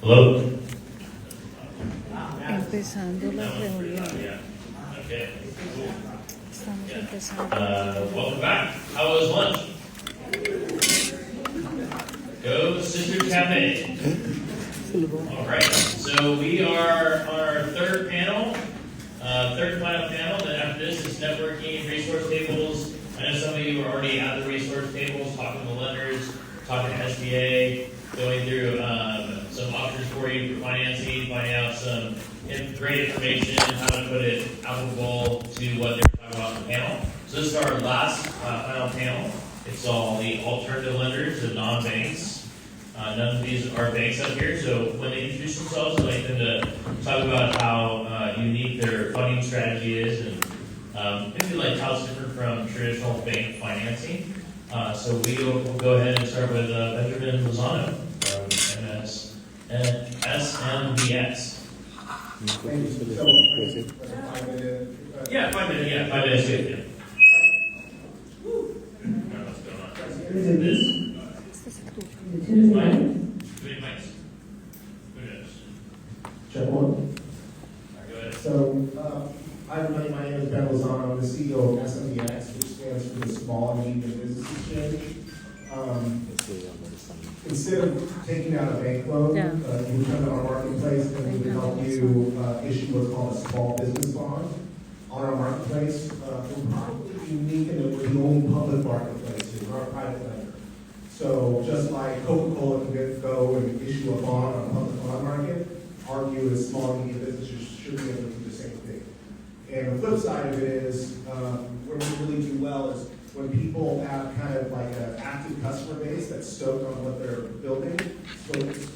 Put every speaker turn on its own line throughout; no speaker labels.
Hello?
Empezando la reunión.
Okay.
Estamos empezando.
Welcome back. How was lunch? Go Sister Cafe. All right. So we are on our third panel, third and final panel. Then after this is networking, resource tables. I know some of you are already at the resource tables, talking to lenders, talking to SBA, going through some options for you for financing, finding out some great information, how to put it applicable to what they're talking about in the panel. So this is our last final panel. It's all the alternative lenders, the non-banks. None of these are banks up here, so when they introduce themselves, I'd like them to talk about how unique their funding strategy is and maybe like how it's different from traditional bank financing. So we'll go ahead and start with Benjamin Lozano from SMBX. Yeah, 5 minutes. Yeah, 5 minutes. Good. Yeah. What's going on? This. Two mics. Who knows?
Check one.
All right, go ahead.
So, hi everybody, my name is Ben Lozano. I'm the CEO of SMBX, which stands for the Small and Medium Business Exchange. Instead of taking out a bank loan, you come to our marketplace and we can help you issue what's called a small business bond on our marketplace. We're probably unique in that we're the only public marketplace here. We're not a private lender. So just like Coca-Cola can go and issue a bond on a public bond market, our view is small and medium businesses should be able to do the same thing. And the flip side of it is, where we really do well is when people have kind of like an active customer base that's stoked on what they're building,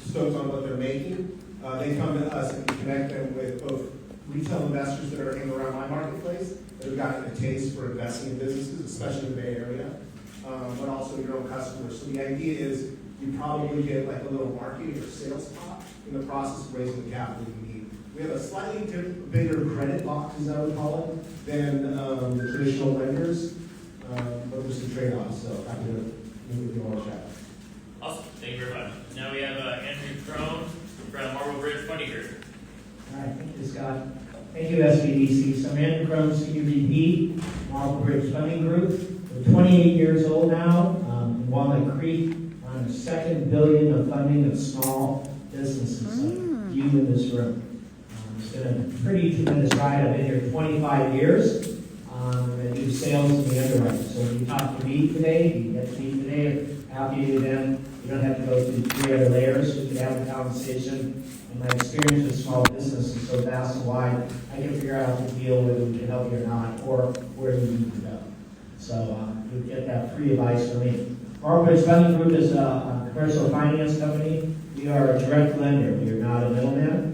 stoked on what they're making, they come to us and we connect them with both retail investors that are in and around my marketplace that have gotten a taste for investing in businesses, especially in the Bay Area, but also your own customers. So the idea is you probably get like a little marketing or sales pop in the process of raising the capital you need. We have a slightly bigger credit box, as I would call it, than the traditional lenders, but there's some trade-offs, so happy to meet with you all chat.
Awesome. Thank you very much. Now we have Andrew Crone from Marble Bridge Funding Group.
All right, thank you, Scott. Thank you, SBDC. So I'm Andrew Crone, Senior VP, Marble Bridge Funding Group. We're 28 years old now. In Walnut Creek, we're on the $2 billion of funding of small businesses. You in this room. It's been a pretty tremendous ride. I've been here 25 years. I do sales and the underwriting. So when you talk to me today, you get to me today, after you do them, you don't have to go through 3 other layers. We can have a conversation. And my experience with small business is so vast and wide, I can figure out how to deal with whether we can help you or not, or where you need to go. So you get that free advice from me. Marble Bridge Funding Group is a commercial finance company. We are a direct lender. We are not a middleman.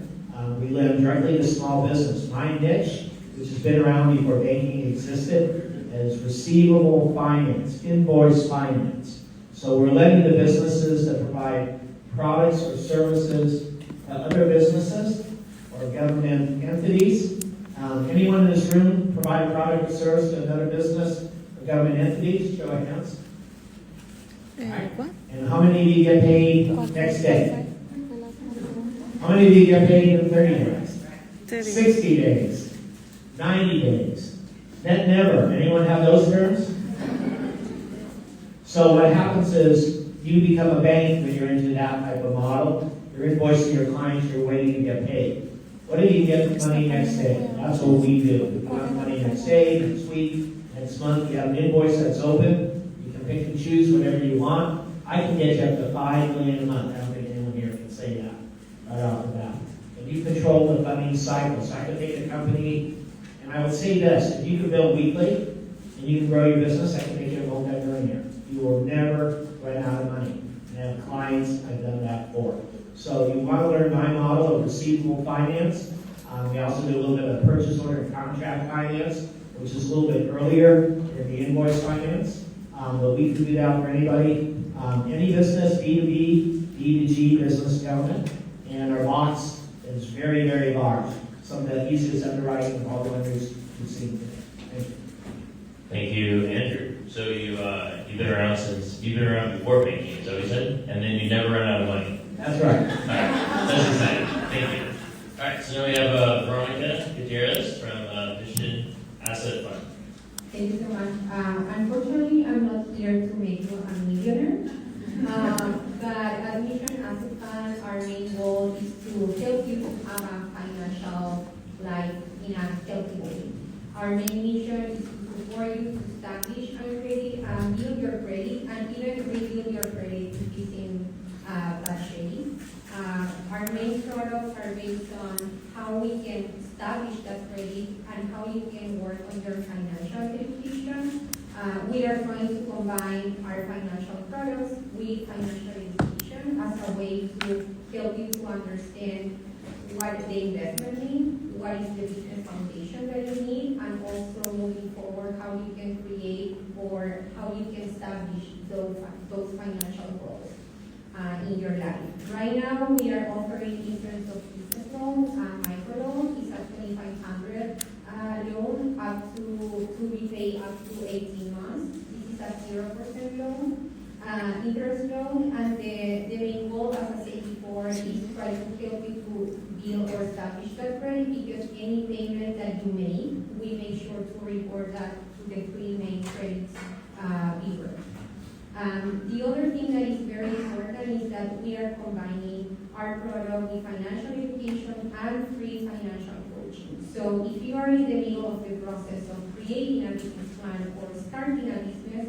We lend directly to small business. My niche, which has been around before banking existed, is receivable finance, invoice finance. So we're lending to businesses that provide products or services to other businesses or government entities. Anyone in this room provide a product or service to another business or government entity? Show of hands. Right. And how many of you get paid next day? How many of you get paid in 30 days? 60 days? 90 days? Net never. Anyone have those terms? So what happens is you become a bank when you're into that type of model. You're invoicing your clients, you're waiting to get paid. What if you get the money next day? That's what we do. We want money next day, next week, next month. You have an invoice that's open. You can pick and choose whatever you want. I can get you up to $5 million a month. I don't think anyone here can say that right off the bat. And you control the funding cycle. So I can take a company, and I would say this, if you can bill weekly and you can grow your business, I can make you a multi-millionaire. You will never run out of money. And I have clients I've done that for. So you want to learn my model of receivable finance. We also do a little bit of purchase order and contract finance, which is a little bit earlier in the invoice finance. But we can do that for anybody. Any business, B2B, B2G, business, government. And our box is very, very large. Some of the easiest underwriting of all the lenders you've seen today. Thank you.
Thank you, Andrew. So you've been around before banking, is that what you said? And then you never run out of money.
That's right.
All right. That's exciting. Thank you. All right, so now we have Veronica Gutierrez from Mission Asset Fund.
Thank you so much. Unfortunately, I'm not here to make you a millionaire. But at Mission Asset Fund, our main goal is to help you to have a financial life in a healthy way. Our main mission is to support you to establish your credit, build your credit, and even rebuild your credit if it's in bad shape. Our main products are based on how we can establish that credit and how you can work on your financial education. We are trying to combine our financial products with financial education as a way to help you to understand what the investment means, what is the business foundation that you need, and also moving forward how you can create or how you can establish those financial goals in your life. Right now, we are offering in terms of business loans, microloan is a $2,500 loan up to repay up to 18 months. This is a 0% loan, interest loan, and the main goal, as I said before, is try to help you to build or establish that credit, because any payment that you make, we make sure to report that to the three main credits bureau. The other thing that is very important is that we are combining our product with financial education and free financial coaching. So if you are in the middle of the process of creating a business plan or starting a business,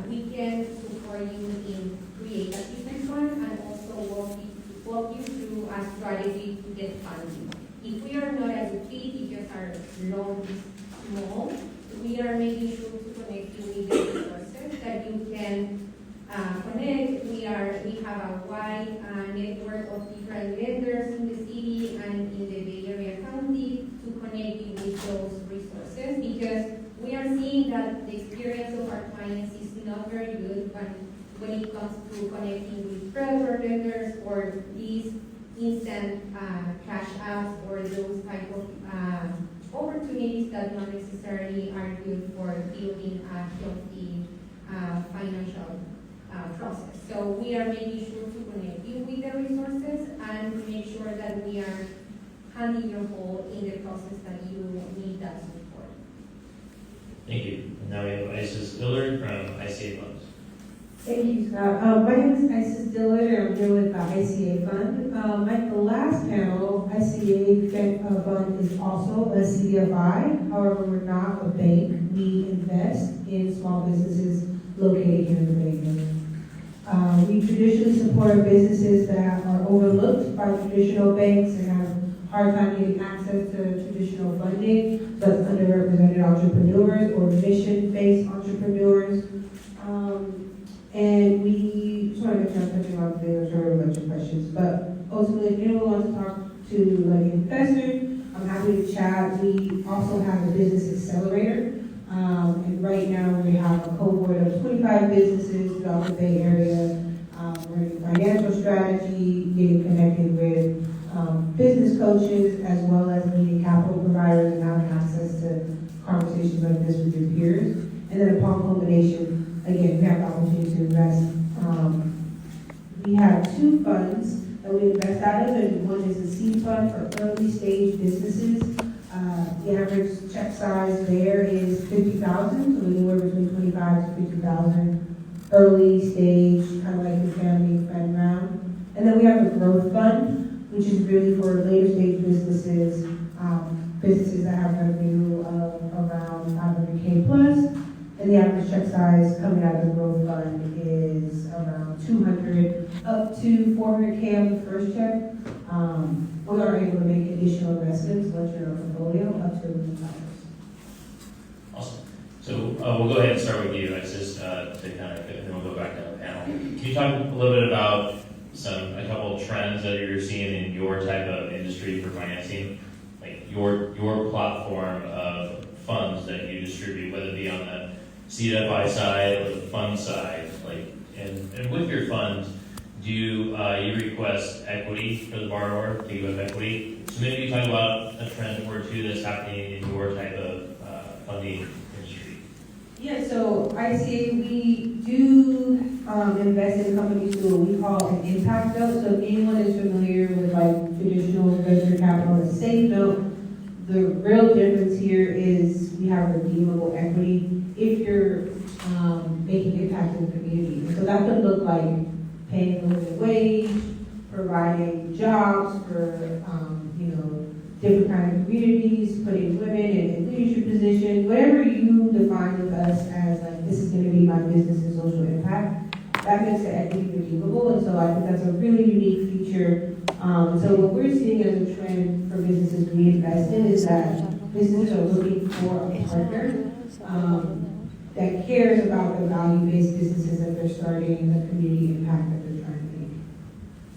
we can support you in create a business plan and also walk you through a strategy to get funding. If we are not a good fit because our loan is small, we are making sure to connect you with the resources that you can connect. We have a wide network of different lenders in the city and in the Bay Area County to connect you with those resources, because we are seeing that the experience of our clients is not very good when it comes to connecting with predator lenders or these instant cash apps or those type of opportunities that not necessarily are good for building a healthy financial process. So we are making sure to connect you with the resources and make sure that we are handing your whole in the process that you need that support.
Thank you. And now we have Isis Dillard from ICA Funds.
Thank you, Scott. My name is Isis Dillard, and I'm here with the ICA Fund. Like the last panel, ICA Fund is also a CDFI. However, we're not a bank. We invest in small businesses located here in the Bay Area. We traditionally support businesses that are overlooked by traditional banks and have hard time getting access to traditional funding, but underrepresented entrepreneurs or mission-based entrepreneurs. And we just want to make sure I'm touching on things, I'm sure a bunch of questions, but ultimately, if anyone wants to talk to like investors, I'm happy to chat. We also have a business accelerator, and right now we have a cohort of 25 businesses throughout the Bay Area. Learning financial strategy, getting connected with business coaches, as well as meeting capital providers and having access to conversations like this with your peers. And then upon culmination, again, we have the opportunity to invest. We have two funds that we invest out of, and one is a seed fund for early stage businesses. The average check size there is $50,000, so anywhere between $25,000 to $50,000. Early stage, kind of like the family friend round. And then we have the growth fund, which is really for later stage businesses, businesses that have revenue of around $500K plus. And the average check size coming out of the growth fund is around $200 up to $400K on the first check. We are able to make additional investments once you're in our portfolio up to $1 million.
Awesome. So we'll go ahead and start with you, Isis, to kind of, and then we'll go back to the panel. Can you talk a little bit about a couple of trends that you're seeing in your type of industry for financing, like your platform of funds that you distribute, whether it be on the CDFI side or the fund side, like, and with your funds, do you request equity for the borrower? Do you have equity? So maybe you talk about a trend or two that's happening in your type of funding industry.
Yeah, so ICA, we do invest in companies through what we call an impact note. So if anyone is familiar with safe note, the real difference here is we have redeemable equity if you're making impact in the community. And so that could look like paying a living wage, providing jobs for, different kind of communities, putting women in leadership positions, whatever you define with us as like, this is gonna be my business and social impact, that makes the equity redeemable. And so I think that's a really unique feature. So what we're seeing as a trend for businesses we invest in is that businesses are looking for a partner that cares about the value-based businesses that they're starting and the community impact that they're trying to make.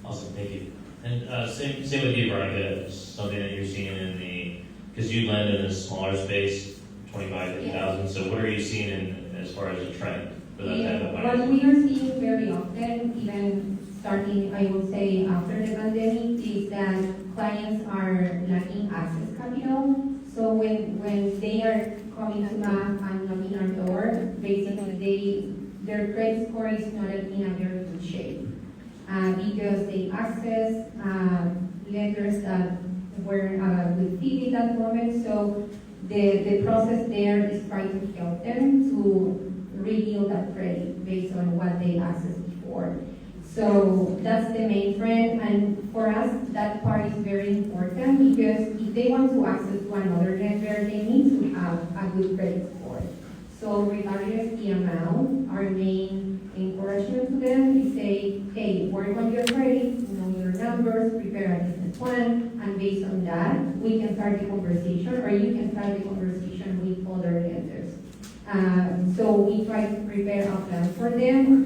Awesome, thank you. And same with you, Veronica, something that you're seeing in because you lend in a smaller space, 25, 50,000, so what are you seeing as far as a trend for that type of
What
financing?
we are seeing very often, even starting, I would say, after the pandemic, is that clients are lacking access capital. So when they are coming to us and knocking our door, basically their credit score is not in a very good shape. Because they access lenders that were with fees at that moment. So the process there is trying to help them to rebuild that credit based on what they accessed before. So that's the main trend, and for us, that part is very important because if they want to access to another lender, they need to have a good credit score. So regardless the amount, our main encouragement to them is say, hey, work on your credit, know your numbers, prepare a business plan, and based on that, we can start the conversation, or you can start the conversation with other lenders. So we try to prepare a plan for them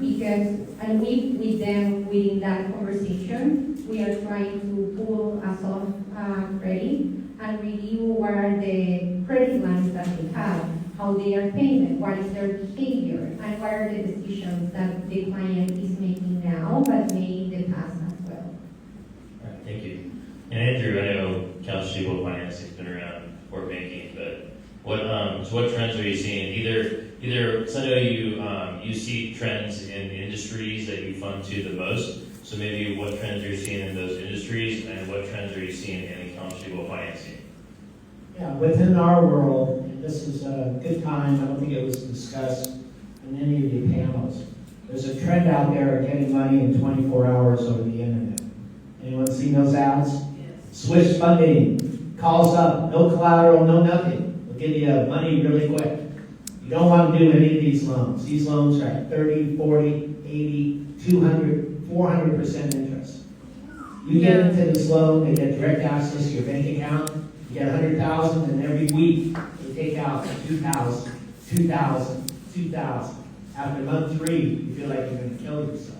and with them within that conversation, we are trying to pull a soft credit and review what are the credit lines that they have, how they are paying, what is their behavior, and what are the decisions that the client is making now but made in the past as well.
All right, thank you. And Andrew, I know countercyclical financing has been around for banking, but what trends are you seeing? Either so I know you see trends in industries that you fund to the most. So maybe what trends are you seeing in those industries, and what trends are you seeing in the countercyclical financing?
Yeah, within our world, and this is a good time, I don't think it was discussed in any of the panels. There's a trend out there of getting money in 24 hours over the internet. Anyone seen those ads? Yes. Swish funding, calls up, no collateral, no nothing. We'll give you money really quick. You don't want to do any of these loans. These loans are at 30, 40, 80, 200, 400% interest. You get into this loan, they get direct access to your bank account, you get $100,000, and every week they take out $2,000, $2,000, $2,000. After month 3, you feel like you're going to kill yourself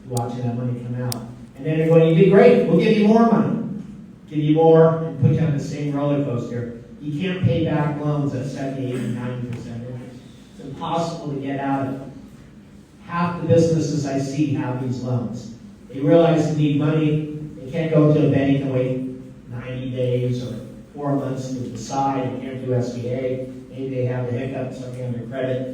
watching that money come out. And then they're going, you did great, we'll give you more money. Give you more and put you on the same roller coaster. You can't pay back loans at 70, 80, 90% interest. It's impossible to get out of it. Half the businesses I see have these loans. They realize they need money. They can't go to a bank and wait 90 days or 4 months to decide. They can't do SBA. Maybe they have the hiccup, something on their credit.